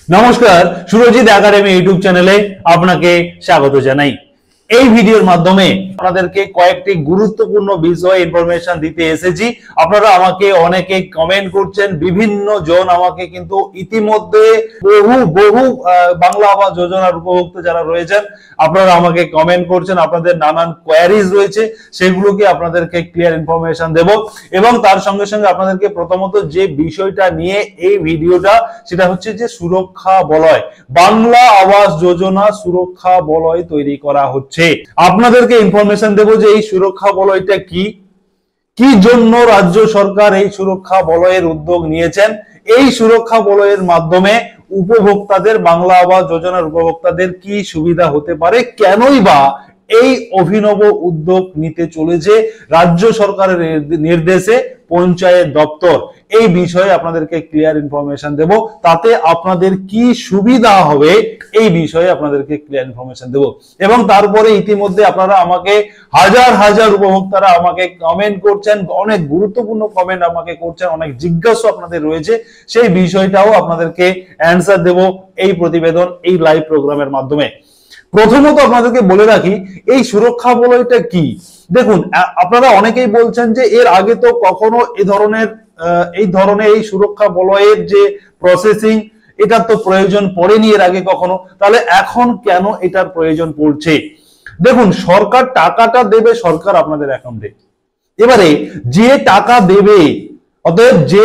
নমস্কার, Surajit academy YouTube চ্যানেলে আপনাকে স্বাগত জানাই। এই ভিডিওর মাধ্যমে আপনাদেরকে কয়েকটি গুরুত্বপূর্ণ বিষয় ইনফরমেশন দিতে এসেছি। আপনারা আমাকে অনেকে কমেন্ট করছেন, বিভিন্ন জন আমাকে কিন্তু ইতিমধ্যে বহু বাংলা আবাস যোজনার উপভোক্তা যারা রয়েছেন আপনারা আমাকে কমেন্ট করছেন, আপনাদের নানান কোয়ারিজ রয়েছে, সেগুলোকে আপনাদেরকে ক্লিয়ার ইনফরমেশন দেব। এবং তার সঙ্গে সঙ্গে আপনাদেরকে প্রথমত যে বিষয়টা নিয়ে এই ভিডিওটা, সেটা হচ্ছে যে সুরক্ষা বলয়, বাংলা আবাস যোজনা সুরক্ষা বলয় তৈরি করা হচ্ছে। আপনাদেরকে ইনফরমেশন দেব যে এই সুরক্ষা বলয়টা কি জন্য রাজ্য সরকার এই সুরক্ষা বলয়ের উদ্যোগ নিয়েছেন, এই সুরক্ষা বলয়ের মাধ্যমে উপভোক্তাদের, বাংলা আবাস যোজনার উপভোক্তাদের কি সুবিধা হতে পারে, কেনই বা এই অভিনব উদ্যোগ নিতে চলেছে রাজ্য সরকারের নির্দেশে পঞ্চায়েত দপ্তর, এই বিষয়ে আপনাদেরকে ক্লিয়ার ইনফরমেশন দেব। তাতে আপনাদের কি সুবিধা হবে এই বিষয়ে আপনাদেরকে ক্লিয়ার ইনফরমেশন দেব। এবং তারপরে ইতিমধ্যে আপনারা আমাকে হাজার উপভোক্তারা আমাকে কমেন্ট করছেন, অনেক গুরুত্বপূর্ণ কমেন্ট আমাকে করছেন, অনেক জিজ্ঞাসা আপনাদের রয়েছে, সেই বিষয়টাও আপনাদেরকে অ্যান্সার দেব এই প্রতিবেদন, এই লাইভ প্রোগ্রামের মাধ্যমে। প্রথমত আপনাদেরকে বলে রাখি এই সুরক্ষা বলয়টা কি। দেখুন, আপনারা অনেকেই বলছেন যে এর আগে তো কখনো এই সুরক্ষা বলয়ের যে প্রসেসিং, এটার তো প্রয়োজন পড়েনি এর আগে কখনো, তাহলে এখন কেন এটার প্রয়োজন পড়ছে? দেখুন, সরকার টাকাটা দেবে সরকার আপনাদের অ্যাকাউন্টে। এবারে যে টাকা দেবে, অতএব যে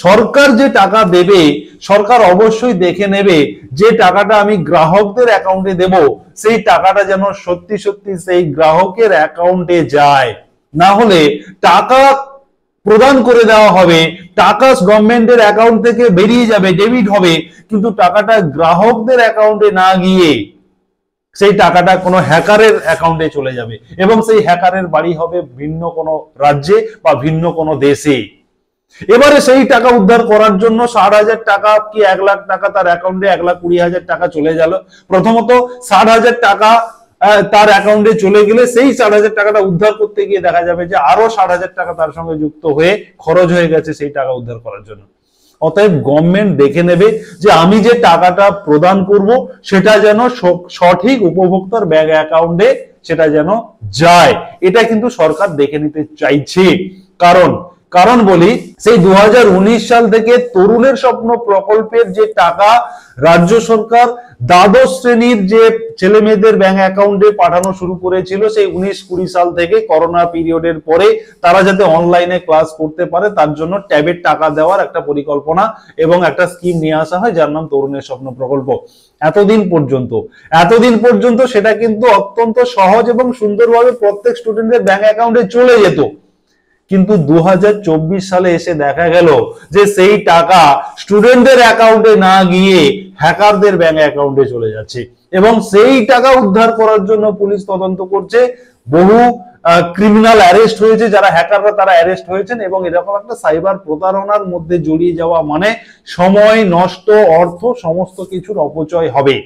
সরকার যে টাকা দেবে, সরকার অবশ্যই দেখে নেবে যে টাকাটা আমি গ্রাহকদের অ্যাকাউন্টে দেব, সেই টাকাটা যেন সত্যি সেই গ্রাহকের অ্যাকাউন্টে যায়। না হলে টাকা প্রদান করে দেওয়া হবে, টাকা গভর্নমেন্টের অ্যাকাউন্ট থেকে বেরিয়ে যাবে, ডেবিট হবে, কিন্তু টাকাটা গ্রাহকদের অ্যাকাউন্টে না গিয়ে সেই টাকাটা কোনো হ্যাকারের অ্যাকাউন্টে চলে যাবে, এবং সেই হ্যাকারের বাড়ি হবে ভিন্ন কোনো রাজ্যে বা ভিন্ন কোনো দেশে। এবারে সেই টাকা উদ্ধার করার জন্য 60,000 টাকা কি 1 লাখ টাকা তার অ্যাকাউন্টে, 1,20,000 টাকা চলে গেল। প্রথমত 60,000 টাকা তার অ্যাকাউন্টে চলে গেলে সেই 60,000 টাকাটা উদ্ধার করতে গিয়ে দেখা যাবে যে আরো 60,000 টাকা তার সঙ্গে যুক্ত হয়ে খরচ হয়ে গেছে সেই টাকা উদ্ধার করার জন্য। অতএব গভর্নমেন্ট দেখে নেবে যে আমি যে টাকাটা প্রদান করব সেটা যেন সঠিক উপভোক্তার ব্যাংক অ্যাকাউন্টে সেটা যেন যায়, এটা কিন্তু সরকার দেখে নিতে চাইছে। কারণ বলি, সেই 2019 সাল থেকে তরুণের স্বপ্ন প্রকল্পের যে টাকা রাজ্য সরকার দ্বাদশ শ্রেণীর যে ছেলে মেয়েদের ব্যাংক অ্যাকাউন্টে পাঠানো শুরু করেছিল, সেই 19-20 সাল থেকে করোনা পিরিয়ডের পরে তারা যাতে অনলাইনে ক্লাস করতে পারে তার জন্য ট্যাবের টাকা দেওয়ার একটা পরিকল্পনা এবং একটা স্কিম নিয়ে আসা হয়, যার নাম তরুণের স্বপ্ন প্রকল্প। এতদিন পর্যন্ত সেটা কিন্তু অত্যন্ত সহজ এবং সুন্দরভাবে প্রত্যেক স্টুডেন্টের ব্যাংক অ্যাকাউন্টে চলে যেত। কিন্তু 2024 সালে এসে দেখা গেল যে সেই টাকা স্টুডেন্টদের অ্যাকাউন্টে না গিয়ে হ্যাকারদের ব্যাংক অ্যাকাউন্টে চলে যাচ্ছে, এবং সেই টাকা উদ্ধার করার জন্য পুলিশ তদন্ত করছে। বহু ক্রিমিনাল অ্যারেস্ট হয়েছে, যারা হ্যাকাররা তারা অ্যারেস্ট হয়েছেন, এবং এরকম একটা সাইবার প্রতারণার মধ্যে জড়িয়ে যাওয়া মানে সময় নষ্ট, অর্থ সমস্ত কিছুর অপচয় হবে।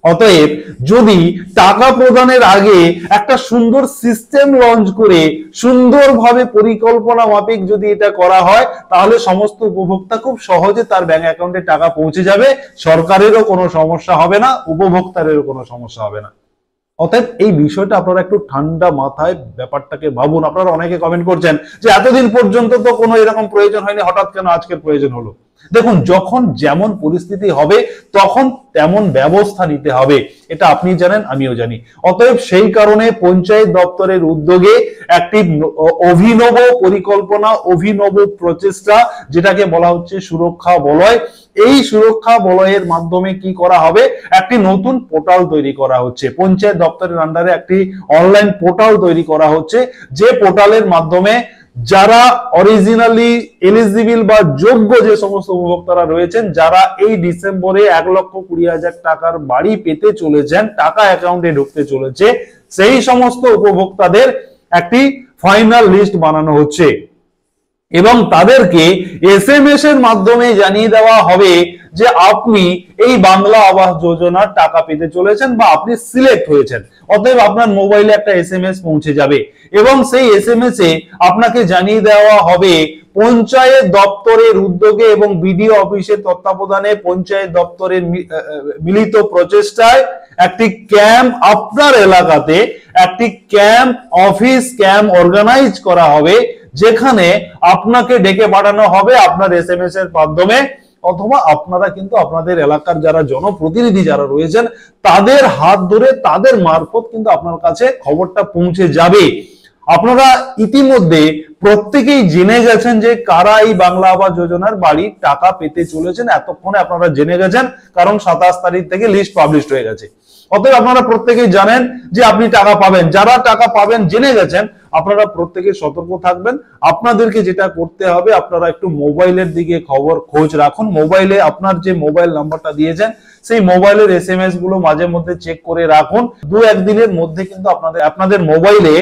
অতএব যদি টাকা প্রদানের আগে একটা সুন্দর সিস্টেম লঞ্চ করে সুন্দরভাবে পরিকল্পনা মাফিক যদি এটা করা হয়, তাহলে সমস্ত উপভোক্তা খুব সহজে তার ব্যাংক অ্যাকাউন্টে টাকা পৌঁছে যাবে, সরকারেরও কোনো সমস্যা হবে না, উপভোক্তারেরও কোনো সমস্যা হবে না। অতএব এই বিষয়টা আপনারা একটু ঠান্ডা মাথায় ব্যাপারটাকে ভাবুন। আপনারা অনেকে কমেন্ট করছেন যে এতদিন পর্যন্ত তো কোনো এরকম প্রয়োজন হয়নি, হঠাৎ কেন আজকের প্রয়োজন হলো? দেখুন, যখন যেমন পরিস্থিতি হবে তখন তেমন ব্যবস্থা নিতে হবে, এটা আপনি জানেন, আমিও জানি। অতএব সেই কারণে পঞ্চায়েত দপ্তরের উদ্যোগে একটি অভিনব পরিকল্পনা, অভিনব প্রচেষ্টা, যেটাকে বলা হচ্ছে সুরক্ষা বলয়। এই সুরক্ষা বলয়ের মাধ্যমে কি করা হবে, একটি নতুন পোর্টাল তৈরি করা হচ্ছে। পঞ্চায়েত দপ্তরের আন্ডারে একটি অনলাইন পোর্টাল তৈরি করা হচ্ছে, যে পোর্টালের মাধ্যমে যারা অরিজিনালি এলিজিবল বা যোগ্য যে সমস্ত উপভোক্তারা রয়েছেন, যারা এই ডিসেম্বরে 1,20,000 টাকার বাড়ি পেতে চলেছেন, টাকা অ্যাকাউন্টে ঢুকতে চলেছে, সেই সমস্ত উপভোক্তাদের একটি ফাইনাল লিস্ট বানানো হচ্ছে, এবং তাদেরকে SMS এর মাধ্যমে জানিয়ে দেওয়া হবে যে আপনি এই বাংলা আবাস যোজনার টাকা পেতে চলেছেন বা আপনি সিলেক্ট হয়েছেন। অতএব আপনার মোবাইলে একটা এসএমএস পৌঁছে যাবে এবং সেই এসএমএস এ আপনাকে জানিয়ে দেওয়া হবে পঞ্চায়েত দপ্তরের উদ্যোগে এবং বিডিও অফিসের তত্ত্বাবধানে পঞ্চায়েত দপ্তরের মিলিত প্রচেষ্টায় একটি ক্যাম্প আপনার এলাকাতে, একটি ক্যাম্প অফিস ক্যাম্প অর্গানাইজ করা হবে, যেখানে আপনাকে ডেকে পাঠানো হবে আপনার এসএমএস এর মাধ্যমে, অথবা আপনারা কিন্তু আপনাদের এলাকার যারা জনপ্রতিনিধি যারা রয়েছেন তাদের হাত ধরে তাদের মারফত কিন্তু আপনার কাছে খবরটা পৌঁছে যাবে। আপনারা ইতিমধ্যে প্রত্যেকেই জেনে গেছেন যে কারা এই বাংলা আবাস যোজনার বাড়ির টাকা পেতে চলেছেন, এতক্ষণে আপনারা জেনে গেছেন, কারণ 27 তারিখ থেকে লিস্ট পাবলিশ হয়ে গেছে। অতএব আপনারা প্রত্যেকেই জানেন যে আপনি টাকা পাবেন। যারা টাকা পাবেন জেনে গেছেন, আপনারা প্রত্যেকে সতর্ক থাকবেন। আপনাদেরকে যেটা করতে হবে, আপনারা একটু মোবাইলের দিকে খোঁজ রাখুন। মোবাইলে আপনার যে মোবাইল নাম্বারটা দিয়েছেন সেই মোবাইলের এসএমএস গুলো মাঝে মধ্যে চেক করে রাখুন। 2-1 দিনের মধ্যে কিন্তু আপনাদের মোবাইলে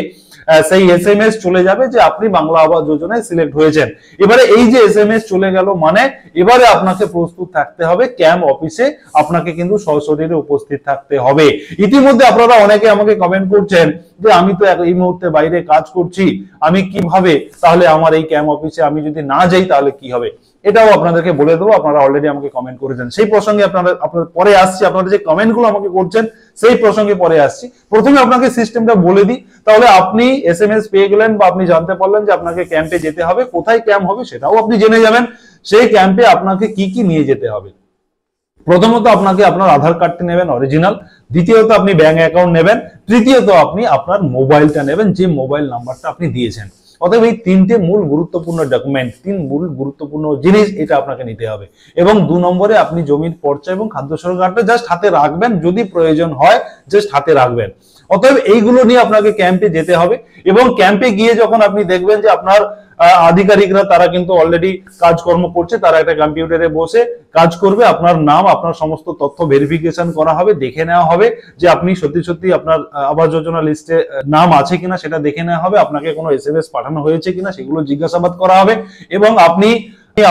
সেই এসএমএস চলে যাবে যে আপনি বাংলা আবাস যোজনায় সিলেক্ট হয়েছেন। এবারে এই যে এসএমএস চলে গেল মানে এবারে আপনাকে প্রস্তুত থাকতে হবে, ক্যাম্প অফিসে আপনাকে কিন্তু সশরীরে উপস্থিত থাকতে হবে। ইতিমধ্যে আপনারা অনেকে আমাকে কমেন্ট করছেন যে আমি তো এই মুহূর্তে বাইরে কাজ করছি, আমি কিভাবে তাহলে আমার এই ক্যাম্প অফিসে আমি যদি না যাই তাহলে কি হবে? এটাও আপনাদেরকে বলে দেবো, আপনারা অলরেডি আমাকে কমেন্ট করেছেন। সেই প্রসঙ্গে আপনাদের পরে আসছি, আপনারা যে কমেন্টগুলো আমাকে করছেন সেই প্রসঙ্গে পরে আসছি। প্রথমে আপনাকে সিস্টেমটা বলে দিই, তাহলে আপনি এসএমএস পেয়ে গেলেন বা আপনি জানতে পারলেন যে আপনাকে ক্যাম্পে যেতে হবে। কোথায় ক্যাম্প হবে সেটাও আপনি জেনে যাবেন। সেই ক্যাম্পে আপনাকে কি কি নিয়ে যেতে হবে। প্রথমত আপনাকে আপনার আধার কার্ডটি নেবেন অরিজিনাল, দ্বিতীয়ত আপনি ব্যাংক অ্যাকাউন্ট নেবেন, তৃতীয়ত আপনি আপনার মোবাইলটা নেবেন যে মোবাইল নাম্বারটা আপনি দিয়েছেন। অতএব এই 3টে মূল গুরুত্বপূর্ণ ডকুমেন্ট, 3 মূল গুরুত্বপূর্ণ জিনিস এটা আপনাকে নিতে হবে। এবং 2 নম্বরে আপনি জমির পর্চা এবং খাদ্য সুরক্ষা কার্ডটা জাস্ট হাতে রাখবেন, যদি প্রয়োজন হয় জাস্ট হাতে রাখবেন। অতএব এইগুলো নিয়ে আপনাকে ক্যাম্পে যেতে হবে এবং ক্যাম্পে গিয়ে যখন আপনি দেখবেন যে আপনার আধিকারিকরা তারা কিন্তু অলরেডি কাজকর্ম করছে, তারা একটা কম্পিউটারে বসে কাজ করবে, আপনার নাম আপনার সমস্ত তথ্য ভেরিফিকেশন করা হবে, দেখে নেওয়া হবে যে আপনি সত্যি সত্যি আপনার আবাস যোজনা লিস্টে নাম আছে কিনা সেটা দেখে নেওয়া হবে, আপনাকে কোনো এসএমএস পাঠানো হয়েছে কিনা সেগুলো জিজ্ঞাসাবাদ করা হবে এবং আপনি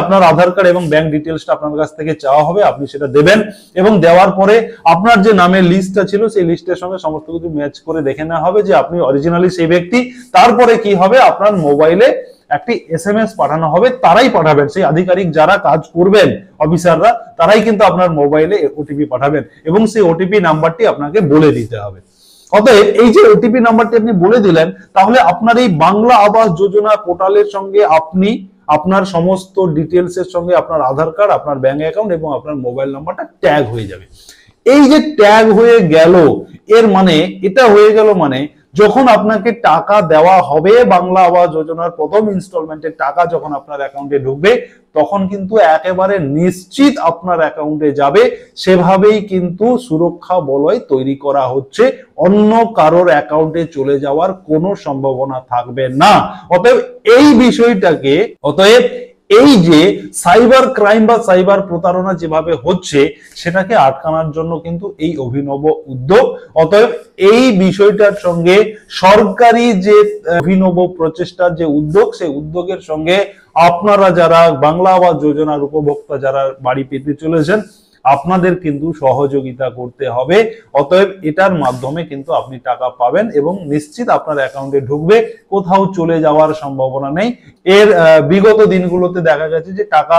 আপনার আধার কার্ড এবং ব্যাংক ডিটেইলসটা আপনার কাছ থেকে চাওয়া হবে, আপনি সেটা দেবেন এবং দেওয়ার পরে আপনার যে নামের লিস্টটা ছিল সেই লিস্টের সঙ্গে সমস্ত কিছু ম্যাচ করে দেখে নেওয়া হবে যে আপনি অরিজিনালি সেই ব্যক্তি। তারপরে কি হবে, আপনার মোবাইলে একটি এসএমএস পাঠানো হবে, তারাই পাঠাবেন, সেই আধিকারিক যারা কাজ করবেন অফিসাররা তারাই কিন্তু আপনার মোবাইলে ওটিপি পাঠাবেন এবং সেই ওটিপি নাম্বারটি আপনাকে বলে দিতে হবে। অতএব এই যে ওটিপি নাম্বারটি আপনি বলে দিলেন, তাহলে আপনার এই বাংলা আবাস যোজনা পোর্টালের সঙ্গে আপনি আপনার সমস্ত ডিটেলস এর সঙ্গে আপনার আধার কার্ড, আপনার ব্যাংক অ্যাকাউন্ট এবং আপনার মোবাইল নাম্বারটা ট্যাগ হয়ে যাবে। এই যে ট্যাগ হয়ে গেল, এর মানে এটা হয়ে গেল মানে যখন আপনাকে টাকা দেওয়া হবে, বাংলা আবাস যোজনার প্রথম ইনস্টলমেন্টের টাকা যখন আপনার অ্যাকাউন্টে ঢুকবে, তখন কিন্তু একেবারে নিশ্চিত আপনার অ্যাকাউন্টে যাবে। সেভাবেই কিন্তু সুরক্ষা বলয় তৈরি করা হচ্ছে, অন্য কারোর অ্যাকাউন্টে চলে যাওয়ার কোনো সম্ভাবনা থাকবে না। অতএব এই বিষয়টাকে, এই যে সাইবার ক্রাইম বা সাইবার প্রতারণা যেভাবে হচ্ছে সেটাকে আটকানোর জন্য কিন্তু এই অভিনব উদ্যোগ। অতএব এই বিষয়টার সঙ্গে সরকারি যে অভিনব প্রচেষ্টার যে উদ্যোগ, সেই উদ্যোগের সঙ্গে আপনারা যারা বাংলা আবাস যোজনার উপভোক্তা যারা বাড়ি পেতে চলেছেন আপনাদের কিন্তু সহযোগিতা করতে হবে। অতএব এটার মাধ্যমে কিন্তু আপনি টাকা পাবেন এবং নিশ্চিত আপনার অ্যাকাউন্টে ঢুকবে, কোথাও চলে যাওয়ার সম্ভাবনা নেই। এর বিগত দিনগুলোতে দেখা গেছে যে টাকা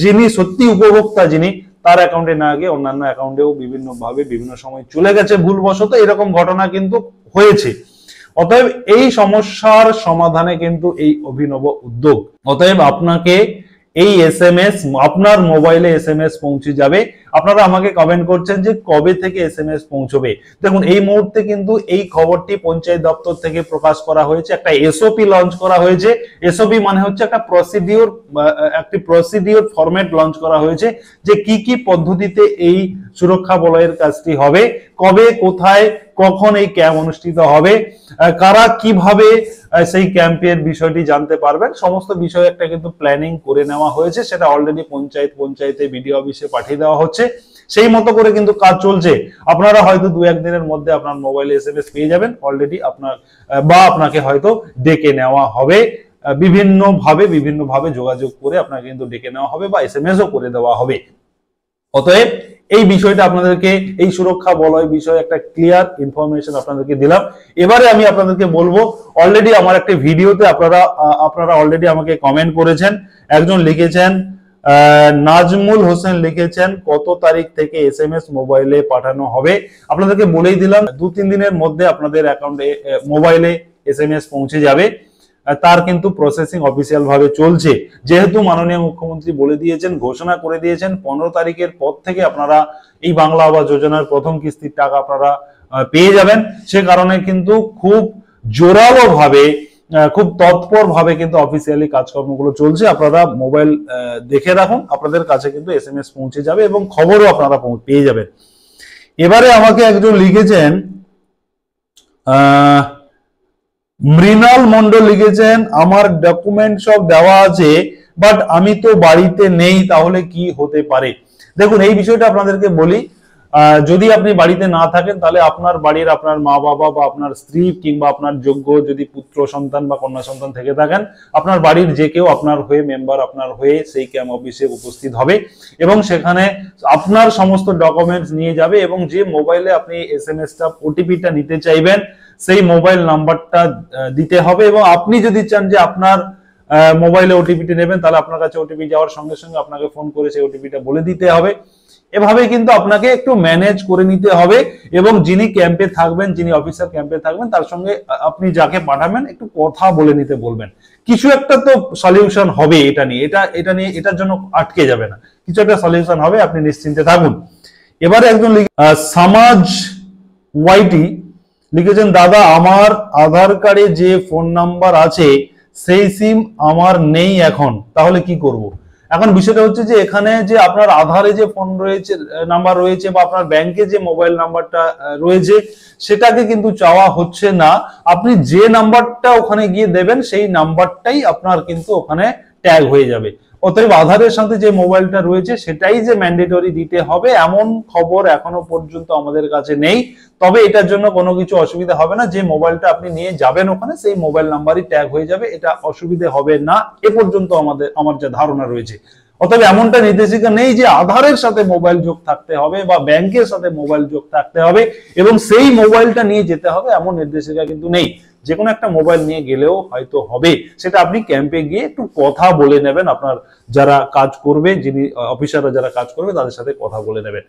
যিনি সত্যি উপভোক্তা যিনি, তার অ্যাকাউন্টে না গিয়ে অন্যান্য অ্যাকাউন্টেও বিভিন্নভাবে বিভিন্ন সময় চলে গেছে ভুলবশত, এরকম ঘটনা কিন্তু হয়েছে। অতএব এই সমস্যার সমাধানে কিন্তু এই অভিনব উদ্যোগ। অতএব আপনাকে এই এসএমএস আপনার মোবাইলে এসএমএস পৌঁছে যাবে। আপনারা আমাকে কমেন্ট করছেন যে কবে থেকে এসএমএস পৌঁছবে। দেখুন এই মুহূর্তে কিন্তু এই খবরটি পঞ্চায়েত দপ্তর থেকে প্রকাশ করা হয়েছে, একটা এসওপি লঞ্চ করা হয়েছে। এসওপি মানে হচ্ছে একটা প্রসিডিওর ফরম্যাট লঞ্চ করা হয়েছে যে কি কি পদ্ধতিতে এই সুরক্ষা বলয়ের কাজটি হবে, কবে কোথায় কখন এই ক্যাম্প অনুষ্ঠিত হবে, কারা কিভাবে সেই ক্যাম্পের বিষয়টি জানতে পারবেন, সমস্ত বিষয় একটা কিন্তু প্ল্যানিং করে নেওয়া হয়েছে। সেটা অলরেডি পঞ্চায়েতে বিডিও অফিসে পাঠিয়ে দেওয়া হচ্ছে, সেই মতো করে কিন্তু কাজ চলছে। আপনারা হয়তো 2-1 দিনের মধ্যে আপনার মোবাইলে এসএমএস পেয়ে যাবেন অলরেডি, আপনাকে হয়তো ডেকে নেওয়া হবে বিভিন্ন ভাবে যোগাযোগ করে আপনাকে কিন্তু ডেকে নেওয়া হবে বা এসএমএসও করে দেওয়া হবে। অতএব এই বিষয়টা আপনাদেরকে, এই সুরক্ষা বলয় বিষয়ে একটা ক্লিয়ার ইনফরমেশন আপনাদেরকে দিলাম। এবারে আমি আপনাদেরকে বলবো, অলরেডি আমার একটা ভিডিওতে আপনারা অলরেডি আমাকে কমেন্ট করেছেন। একজন লিখেছেন, নাজমুল হোসেন লিখেছেন, কত তারিখ থেকে এসএমএস মোবাইলে পাঠানো হবে? আপনাদেরকে বলেই দিলাম, 2-3 দিনের মধ্যে আপনাদের অ্যাকাউন্টে মোবাইলে এসএমএস পৌঁছে যাবে। তার কিন্তু প্রসেসিং অফিসিয়াল ভাবে চলছে। যেহেতু মাননীয় মুখ্যমন্ত্রী বলে দিয়েছেন, ঘোষণা করে দিয়েছেন 15 তারিখের পর থেকে আপনারা এই বাংলা আবাস যোজনার প্রথম কিস্তির টাকা আপনারা পেয়ে যাবেন। সে কারণে কিন্তু খুব জোরালো ভাবে, খুব তৎপর ভাবে কিন্তু অফিসিয়ালি কাজকর্মগুলো চলছে। আপনারা মোবাইল দেখে রাখুন, আপনাদের কাছে কিন্তু এসএমএস পৌঁছে যাবে এবং খবরও আপনারা পেয়ে যাবেন। এবারে আমাকে একজন লিখেছেন, মৃণাল মন্ডল লিখেছেন, আমার ডকুমেন্ট সব দেওয়া আছে বাট আমি তো বাড়িতে নেই, তাহলে কি হতে পারে? দেখুন, এই বিষয়টা আপনাদেরকে বলি, যদি আপনি বাড়িতে না থাকেন তাহলে আপনার বাড়ির আপনার মা বাবা বা আপনার স্ত্রী কিংবা আপনার যোগ্য যদি পুত্র সন্তান বা কন্যা সন্তান থেকে থাকেন, আপনার বাড়ির যে কেউ আপনার হয়ে মেম্বার আপনার হয়ে সেই ক্যাম্প অফিসে উপস্থিত হবে এবং সেখানে আপনার সমস্ত ডকুমেন্টস নিয়ে যাবে এবং যে মোবাইলে আপনি এসএমএসটা ওটিপিটা নিতে চাইবেন সেই মোবাইল নাম্বারটা দিতে হবে। এবং আপনি যদি চান যে আপনার মোবাইলে ওটিপিটি নেবেন, তাহলে আপনার কাছে ওটিপি যাওয়ার সঙ্গে সঙ্গে আপনাকে ফোন করে সেই ওটিপিটা বলে দিতে হবে। এভাবে কিন্তু আপনাকে একটু ম্যানেজ করে নিতে হবে এবং যিনি ক্যাম্পে থাকবেন, যিনি অফিসার ক্যাম্পে থাকবেন, তার সঙ্গে আপনি যাকে পাঠাবেন একটু কথা বলে নিতে বলবেন। কিছু একটা তো সলিউশন হবে এটা নিয়ে, এটার জন্য আটকে যাবে না, কিছু একটা সলিউশন হবে, আপনি নিশ্চিন্তে থাকুন। এবারে একজন সমাজ ওয়াইটি লিখেছেন, দাদা আমার আধার কার্ডে যে ফোন নাম্বার আছে সেই সিম আমার নেই এখন, তাহলে কি করব? এখন বিষয়টা হচ্ছে যে এখানে যে আপনার আধারে যে ফোন রয়েছে, নাম্বার রয়েছে বা আপনার ব্যাংকে যে মোবাইল নাম্বারটা রয়েছে সেটাকে কিন্তু চাওয়া হচ্ছে না। আপনি যে নাম্বারটা ওখানে গিয়ে দেবেন সেই নাম্বারটাই আপনার কিন্তু ওখানে ট্যাগ হয়ে যাবে। অতএব আধারের সাথে যে মোবাইলটা রয়েছে সেটাই যে ম্যান্ডেটরি দিতে হবে এমন খবর এখনো পর্যন্ত আমাদের কাছে নেই। তবে এটার জন্য কোনো কিছু অসুবিধা হবে না, যে মোবাইলটা আপনি নিয়ে যাবেন ওখানে সেই মোবাইল নাম্বারই ট্যাগ হয়ে যাবে, এটা অসুবিধা হবে না এ পর্যন্ত আমার যে ধারণা রয়েছে। অতএব এমনটা নির্দেশিকা নেই যে আধারের সাথে মোবাইল যোগ থাকতে হবে বা ব্যাংকের সাথে মোবাইল যোগ থাকতে হবে এবং সেই মোবাইলটা নিয়ে যেতে হবে, এমন নির্দেশিকা কিন্তু নেই। যে কোনো একটা মোবাইল নিয়ে গেলেও হয়তো হবে, সেটা আপনি ক্যাম্পে গিয়ে একটু কথা বলে নেবেন, আপনার যারা কাজ করবে, যিনি অফিসাররা যারা কাজ করবে তাদের সাথে কথা বলে নেবেন।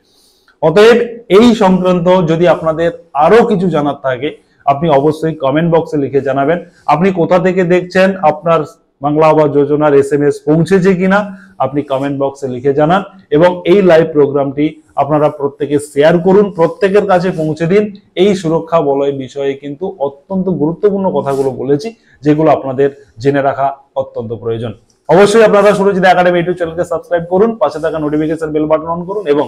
অতএব এই সংক্রান্ত যদি আপনাদের আরো কিছু জানার থাকে আপনি অবশ্যই কমেন্ট বক্সে লিখে জানাবেন। আপনি কোথা থেকে দেখছেন, আপনার বাংলা আবাস যোজনার এসএমএস পৌঁছেছে কিনা আপনি কমেন্ট বক্সে লিখে জানান এবং এই লাইভ প্রোগ্রামটি আপনারা প্রত্যেকে শেয়ার করুন, প্রত্যেকের কাছে পৌঁছে দিন। এই সুরক্ষা বলয় বিষয়ে কিন্তু অত্যন্ত গুরুত্বপূর্ণ কথাগুলো বলেছি, যেগুলো আপনাদের জেনে রাখা অত্যন্ত প্রয়োজন। অবশ্যই আপনারা সুরজিৎ একাডেমি ইউটিউব চ্যানেলকে সাবস্ক্রাইব করুন, পাশে থাকা নোটিফিকেশন বেল বাটন অন করুন এবং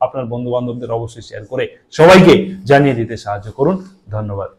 আপনার বন্ধু বান্ধবদের অবশ্যই শেয়ার করে সবাইকে জানিয়ে দিতে সাহায্য করুন। ধন্যবাদ।